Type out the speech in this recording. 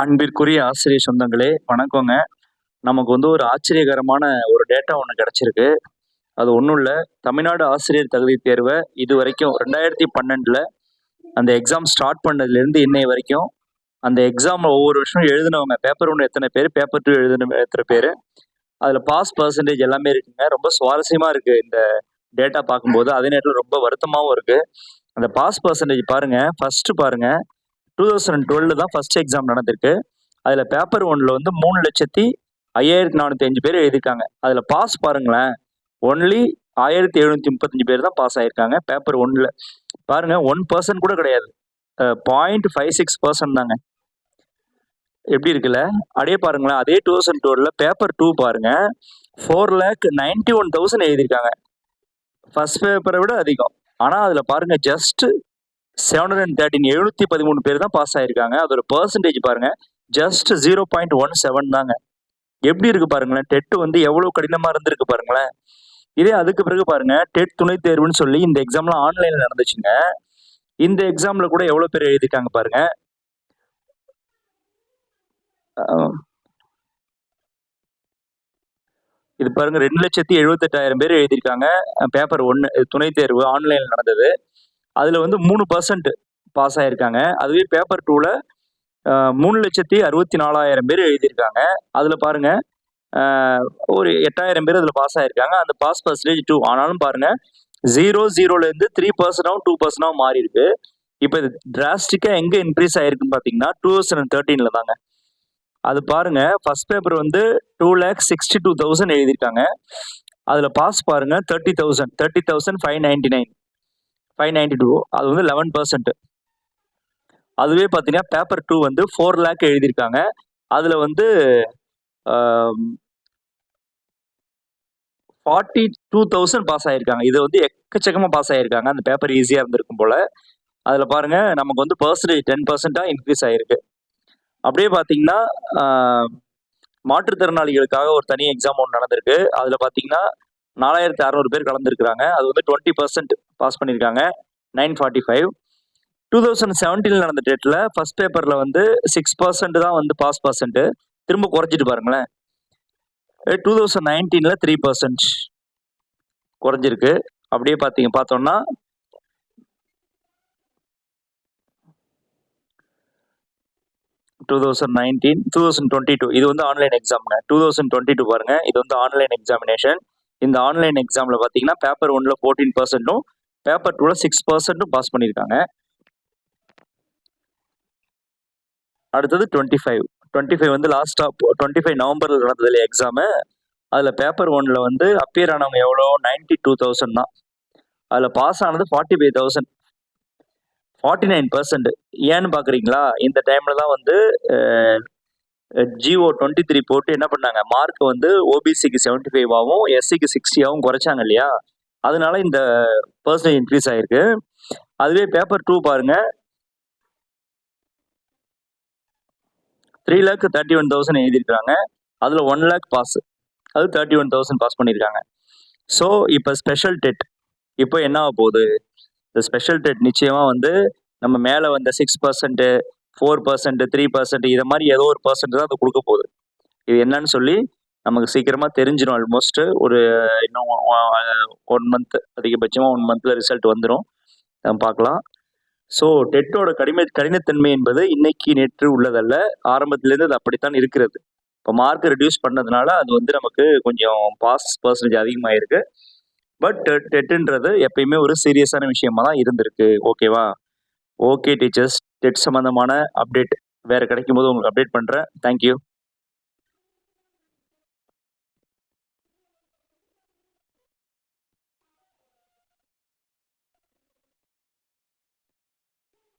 அன்பிற்குரிய ஆசிரியர் சொந்தங்களே, வணக்கங்க. நமக்கு வந்து ஒரு ஆச்சரியகரமான ஒரு டேட்டா ஒண்ணு கிடைச்சிருக்கு. அது ஒண்ணும் இல்ல. தமிழ்நாடு ஆசிரியர் தகுதித் தேர்வ இதுவரைக்கும் 2012ல அந்த எக்ஸாம் ஸ்டார்ட் பண்ணதுலேருந்து இன்னைய வரைக்கும், அந்த எக்ஸாம் ஒவ்வொரு வருஷம் எழுதினவங்க பேப்பர் 1 எத்தன பேரு, பேப்பர் 2 எழுதினவங்க எத்தன பேரு, அதுல பாஸ் பெர்சன்டேஜ் எல்லாமே இருக்குங்க. ரொம்ப சுவாரஸ்யமா இருக்கு இந்த டேட்டா பார்க்கும்போது. அதே நேரத்துல ரொம்ப வருத்தமாவும் இருக்கு. அந்த பாஸ் பெர்சன்டேஜ் பாருங்க, ஃபர்ஸ்ட் பாருங்க. 2012 தான் ஃபர்ஸ்ட் எக்ஸாம் நடந்திருக்கு. அதுல பேப்பர் 1ல வந்து 3,05,405 பேர் எழுதியிருக்காங்க. அதுல பாஸ் பாருங்களேன். ஒன்லி 1,735 பேர் தான் பாஸ் ஆயிருக்காங்க. பேப்பர் 1ல. பாருங்க 1% கூட கிடையாது. 0.56% தாங்க. எப்படி இருக்குல்ல? அப்படியே பாருங்களேன். அதே 2012ல பேப்பர் 2 பாருங்க. 4,91,000 எழுதியிருக்காங்க. ஃபர்ஸ்ட் பேப்பரை விட அதிகம். ஆனா அதுல பாருங்க ஜஸ்ட் 713 பேர் தான் பாஸ் ஆயிருக்காங்க. அதோட பெர்சன்டேஜ் பாருங்க ஜஸ்ட் 0.17 தாங்க. எப்படி இருக்கு பாருங்களேன். டெட் வந்து எவ்வளவு கடினமா இருந்திருக்கு பாருங்களேன். இதே அதுக்கு பிறகு பாருங்க டெட் துணைத் தேர்வுன்னு சொல்லி இந்த எக்ஸாம்லாம் ஆன்லைன்ல நடந்துச்சுங்க. இந்த எக்ஸாம்ல கூட எவ்வளவு பேர் எழுதிருக்காங்க பாருங்க. இது பாருங்க 2,78,000 பேர் எழுதியிருக்காங்க. பேப்பர் 1 துணைத் தேர்வு ஆன்லைன்ல நடந்தது. அதுல வந்து 3% பாஸ் ஆயிருக்காங்க. அதுவே பேப்பர் 2ல 3,64,000 பேர் எழுதியிருக்காங்க. அதுல பாருங்க ஒரு 8,000 பேர் அதுல பாஸ் ஆயிருக்காங்க. அந்த பாஸ் பர்சன்டேஜ் 2. ஆனாலும் பாருங்க 0ல இருந்து 3%, 2% மாறி இருக்கு. இப்ப இது டிராஸ்டிக்கா எங்க இன்க்ரீஸ் ஆயிருக்குன்னு பாத்தீங்கன்னா 2013ல தாங்க. அது பாருங்க ஃபர்ஸ்ட் பேப்பர் வந்து 2,62,000 எழுதியிருக்காங்க. அதுல பாஸ் பாருங்க 30,592. அது வந்து 11%. அதுவே பாத்தீங்கன்னா பேப்பர் 2 வந்து 4 lakh எழுதியிருக்காங்க. அதுல வந்து 42,000 பாஸ் ஆயிருக்காங்க. இது வந்து எக்கச்சக்கமா பாஸ் ஆயிருக்காங்க. அந்த பேப்பர் ஈஸியா இருந்திருக்கும் போல. அதுல பாருங்க நமக்கு வந்து பெர்சன்டேஜ் 10% இன்க்ரீஸ் ஆயிருக்கு. அப்படியே பாத்தீங்கன்னா மாற்றுத்திறனாளிகளுக்காக ஒரு தனி எக்ஸாம் ஒன்று நடந்திருக்கு. அதுல பாத்தீங்கன்னா 4,600 பேர் கலந்துருக்காங்க. அது வந்து 20% பாஸ் பண்ணியிருக்காங்க. 945. 2017ல நடந்த டேட்ல ஃபர்ஸ்ட் பேப்பர்ல வந்து 6% தான் வந்து பாஸ் பர்சன்ட். திரும்ப குறைச்சிட்டு பாருங்களேன். 2019ல 3% குறைஞ்சிருக்கு. அப்படியே பார்த்தோம்னா 2022 இது வந்து ஆன்லைன் எக்ஸாம்ங்க. 2022 பாருங்க. இது வந்து ஆன்லைன் எக்ஸாமினேஷன். இந்த ஆன்லைன் எக்ஸாம்ல பாத்தீங்கன்னா பேப்பர் 1ல 14%, பேப்பர் 2ல 6% பாஸ் பண்ணியிருக்காங்க. அடுத்தது 25 வந்து லாஸ்டா 25 நவம்பர்ல நடந்தது இல்லையா எக்ஸாமு. அதுல பேப்பர் 1ல வந்து அப்பியர் ஆனவங்க எவ்வளோ 92,000 தான். அதுல பாஸ் ஆனது 45,000. 49%. ஏன்னு பாக்குறீங்களா? இந்த டைம்ல தான் வந்து GO 23 போட்டு என்ன பண்ணாங்க, மார்க் வந்து ஓபிசிக்கு 75ஆவும் எஸ்சிக்கு 60ஆவும் குறைச்சாங்க இல்லையா? அதனால இந்த பெர்சன்டேஜ் இன்க்ரீஸ் ஆயிருக்கு. அதுவே பேப்பர் 2 பாருங்க 3,31,000 எழுதியிருக்காங்க. அதுல 1 lakh பாஸ். அது 31,000 பாஸ் பண்ணியிருக்காங்க. ஸோ இப்போ ஸ்பெஷல் டெட் இப்போ என்ன ஆக போகுது? இந்த ஸ்பெஷல் டெட் நிச்சயமா வந்து நம்ம மேல வந்த 6%, 4%, 3% இதை மாதிரி ஏதோ ஒரு பர்சன்ட் தான் அது கொடுக்க போகுது. இது என்னன்னு சொல்லி நமக்கு சீக்கிரமா தெரிஞ்சிடும். ஆல்மோஸ்ட் ஒரு இன்னும் 1 மந்த், அதிகபட்சமா 1 மந்த்ல ரிசல்ட் வந்துடும். நம்ம பார்க்கலாம். ஸோ டெட்டோட கடினத்தன்மை என்பது இன்னைக்கு நேற்று உள்ளதல்ல. ஆரம்பத்திலேருந்து அது அப்படித்தான் இருக்கிறது. இப்போ மார்க் ரெடியூஸ் பண்ணதுனால அது வந்து நமக்கு கொஞ்சம் பாஸ் பர்சன்டேஜ் அதிகமாயிருக்கு. பட் டெட்டுன்றது எப்பயுமே ஒரு சீரியஸான விஷயமா தான் இருந்திருக்கு. ஓகேவா? ஓகே டீச்சர்ஸ், டெட் சம்பந்தமான அப்டேட் வேற கிடைக்கும் போது உங்களுக்கு அப்டேட் பண்றேன். தேங்க்யூ.